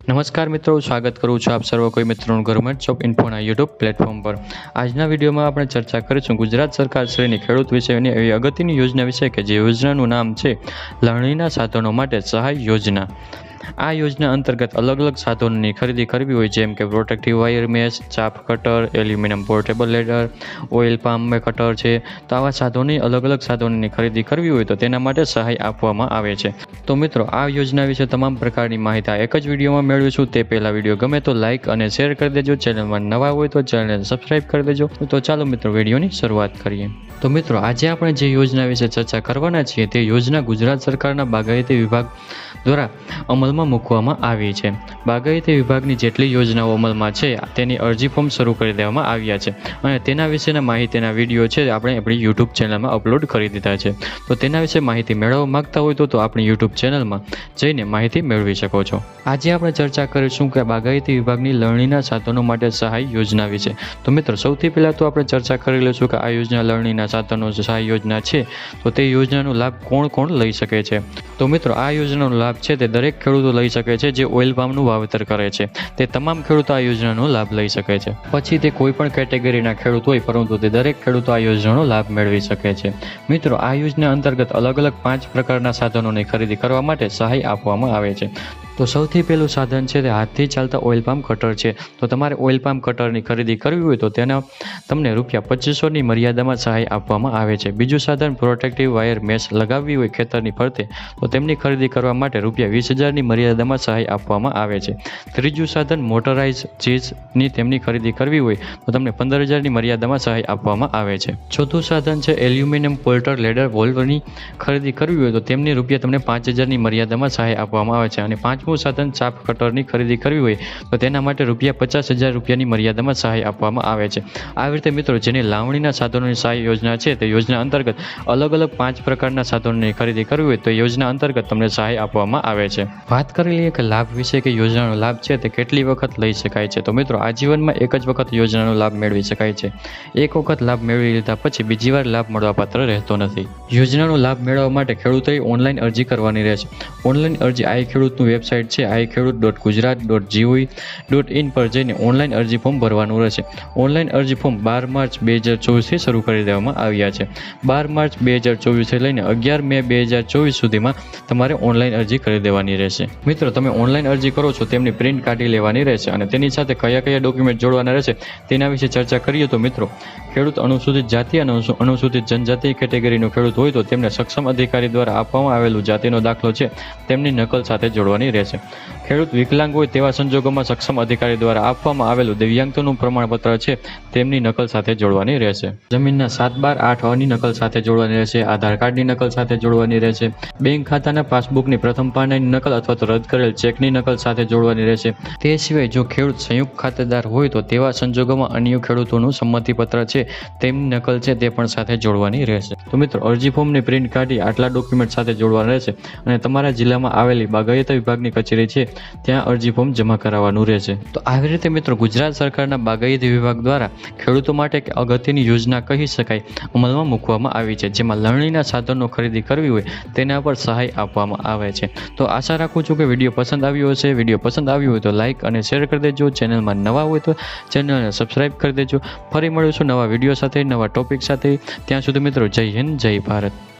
નમસ્કાર મિત્રો, સ્વાગત કરું છું આપ સર્વ કોઈ મિત્રોનું ગવર્મેન્ટ જોબ ઇન્ફોના યુટ્યુબ પ્લેટફોર્મ પર। આજના વિડીયોમાં આપણે ચર્ચા કરીશું ગુજરાત સરકાર શ્રીની ખેડૂત વિષયની એવી અગત્યની યોજના વિશે કે જે યોજનાનું નામ છે લણણીના સાધનો માટે સહાય યોજના। આ યોજના અંતર્ગત અલગ અલગ સાધનોની ખરીદી કરવી હોય જેમ કે પ્રોટેક્ટિવ વાયર મેશ, ચાપ cutter, aluminium portable ladder, oil palm cutter છે, તો આવા સાધનોની અલગ અલગ સાધનોની ખરીદી કરવી હોય તો તેના માટે સહાય આપવામાં આવે છે। તો મિત્રો, આ યોજના વિશે તમામ પ્રકારની માહિતી એક જ વિડીયોમાં મેળવીશું। તે પહેલાં વિડીયો ગમે તો લાઇક અને શેર કરી દેજો, ચેનલમાં નવા હોય તો ચેનલને સબસ્ક્રાઈબ કરી દેજો। તો ચાલો મિત્રો, વિડીયોની શરૂઆત કરીએ। તો મિત્રો, આજે આપણે જે યોજના વિશે ચર્ચા કરવાના છીએ તે યોજના ગુજરાત સરકારના બાગાયતી વિભાગ દ્વારા અમલમાં મૂકવામાં આવી છે। બાગાયતી વિભાગની જેટલી યોજનાઓ અમલમાં છે તેની અરજી ફોર્મ શરૂ કરી દેવામાં આવ્યા છે અને તેના વિશેના માહિતીના વિડીયો છે આપણે આપણી યુટ્યુબ ચેનલમાં અપલોડ કરી દીધા છે। તો તેના વિશે માહિતી મેળવવા માંગતા હોય તો આપણી યુટ્યુબ ચેનલમાં જઈને માહિતી મેળવી શકો છો। આજે આપણે ચર્ચા કરીશું કે બાગાયતી વિભાગની લણણીના સાધનો માટે સહાય યોજના વિશે। તો મિત્રો, સૌથી પહેલાં તો આપણે ચર્ચા કરી લઈશું કે આ યોજના લણણીના સાધનો સહાય યોજના છે તો તે યોજનાનો લાભ કોણ કોણ લઈ શકે છે। તો મિત્રો, આ યોજનાનો લાભ છે તે દરેક ખેડૂતો લઈ શકે છે જે ઓઇલ પામનું વાવેતર કરે છે। તે તમામ ખેડૂતો આ યોજનાનો લાભ લઈ શકે છે। પછી તે કોઈ પણ કેટેગરીના ખેડૂત હોય પરંતુ તે દરેક ખેડૂતો આ યોજનાનો લાભ મેળવી શકે છે। મિત્રો, આ યોજના અંતર્ગત અલગ અલગ 5 પ્રકારના સાધનોની ખરીદી કરવા માટે સહાય આપવામાં આવે છે। તો સૌથી પહેલું સાધન છે તે હાથથી ચાલતા ઓઇલ પામ કટર છે। તો તમારે ઓઇલ પામ કટરની ખરીદી કરવી હોય તો તેના તમને ₹2500ની મર્યાદામાં સહાય આપવામાં આવે છે। બીજું સાધન પ્રોટેક્ટિવ વાયર મેશ લગાવવી હોય ખેતરની ફરતે તો તેમની ખરીદી કરવા માટે ₹20000ની મર્યાદામાં સહાય આપવામાં આવે છે। ત્રીજું સાધન મોટરાઇઝ ચીઝની તેમની ખરીદી કરવી હોય તો તમને 15000ની મર્યાદામાં સહાય આપવામાં આવે છે। ચોથું સાધન છે એલ્યુમિનિયમ પોર્ટર લેડર વોલ્વની ખરીદી કરવી હોય તો તેમની તમને 5000ની મર્યાદામાં સહાય આપવામાં આવે છે। અને પાંચમું સાધન ચાપ કટરની ખરીદી કરવી હોય તો તેના માટે ₹50000ની મર્યાદામાં સહાય આપવામાં આવે છે। આવી રીતે મિત્રો, જેની લાવણીના સાધનોની સહાય યોજના છે તે યોજના અંતર્ગત અલગ અલગ 5 પ્રકારના સાધનોની ખરીદી કરવી હોય તો યોજના અંતર્ગત તમને સહાય આપવામાં આવે છે। વાત કરી લઈએ કે લાભ વિશે કે યોજનાનો લાભ છે તે કેટલી વખત લઈ શકાય છે। તો મિત્રો, આજીવનમાં એક જ વખત યોજનાનો લાભ મેળવી શકાય છે। એક વખત લાભ મેળવી લીધા પછી બીજી વાર લાભ મળવાપાત્ર રહેતો નથી। યોજનાનો લાભ મેળવવા માટે ખેડૂતોએ ઓનલાઈન અરજી કરવાની રહેશે। ઓનલાઈન અરજી આઈ ખેડૂતનું વેબસાઇટ છે iKhedoot.gujarat.gov.in પર જઈને ઓનલાઈન અરજી ફોર્મ ભરવાનું રહેશે। ઓનલાઈન અરજી ફોર્મ 12 માર્ચ 2024થી શરૂ કરી દેવામાં આવ્યા છે। 12 માર્ચ 2024થી લઈને 11 મે 2024 સુધીમાં તમારે ઓનલાઈન અરજી કરી દેવાની રહેશે। મિત્રો, તમે ઓનલાઈન અરજી કરો છો તેમની પ્રિન્ટ કાઢી લેવાની રહેશે અને તેની સાથે કયા કયા ડોક્યુમેન્ટ જોડવાના રહેશે તેના વિશે ચર્ચા કરીએ તો મિત્રો, ખેડૂત અનુસૂચિત જાતિ અને અનુસૂચિત જનજાતિ કેટેગરીનો ખેડૂત હોય તો તેમને સક્ષમ અધિકારી દ્વારા આપવામાં આવેલું જાતિનો દાખલો છે તેમની નકલ સાથે જોડવાની રહેશે। ખેડૂત વિકલાંગ હોય તેવા સંજોગોમાં સક્ષમ અધિકારી દ્વારા આપવામાં આવેલું દિવ્યાંગતાનું પ્રમાણપત્ર છે તેમની નકલ સાથે જોડવાની રહેશે। જમીનના 7/12/8 ની નકલ સાથે જોડવાની રહેશે। આધાર કાર્ડની નકલ સાથે જોડવાની રહેશે। બેંક ખાતાના પાસબુકની પ્રથમ પાનાની નકલ અથવા તો રદ કરેલ ચેકની નકલ સાથે જોડવાની રહેશે। તે સિવાય જો ખેડૂત સંયુક્ત ખાતેદાર હોય તો તેવા સંજોગોમાં અન્ય ખેડૂતોનું સંમતિપત્ર છે તેમની નકલ છે તે પણ સાથે જોડવાની રહેશે। તો મિત્રો, અરજી ફોર્મની પ્રિન્ટ કાઢી આટલા ડોક્યુમેન્ટ સાથે જોડવાના રહેશે અને તમારા જિલ્લામાં આવેલી બાગાયતી વિભાગની કચેરી છે ત્યાં અરજી ફોર્મ જમા કરાવવાનું રહેશે। તો આવી રીતે મિત્રો, ગુજરાત સરકારના બાગાયતી વિભાગ દ્વારા ખેડૂતો માટે એક અગત્યની યોજના કહી શકાય અમલમાં મૂકવામાં આવી છે જેમાં લણણીના સાધનો ખરીદી કરવી હોય તેના પર સહાય આપવામાં આવે છે। તો આશા રાખું છું કે વિડીયો પસંદ આવ્યો હશે। વિડીયો પસંદ આવ્યો હોય તો લાઇક અને શેર કરી દેજો, ચેનલમાં નવા હોય તો ચેનલને સબસ્ક્રાઈબ કરી દેજો। ફરી મળીશું નવા વિડીયો સાથે, નવા ટોપિક સાથે। ત્યાં સુધી મિત્રો, જય હિન્દ, જય ભારત।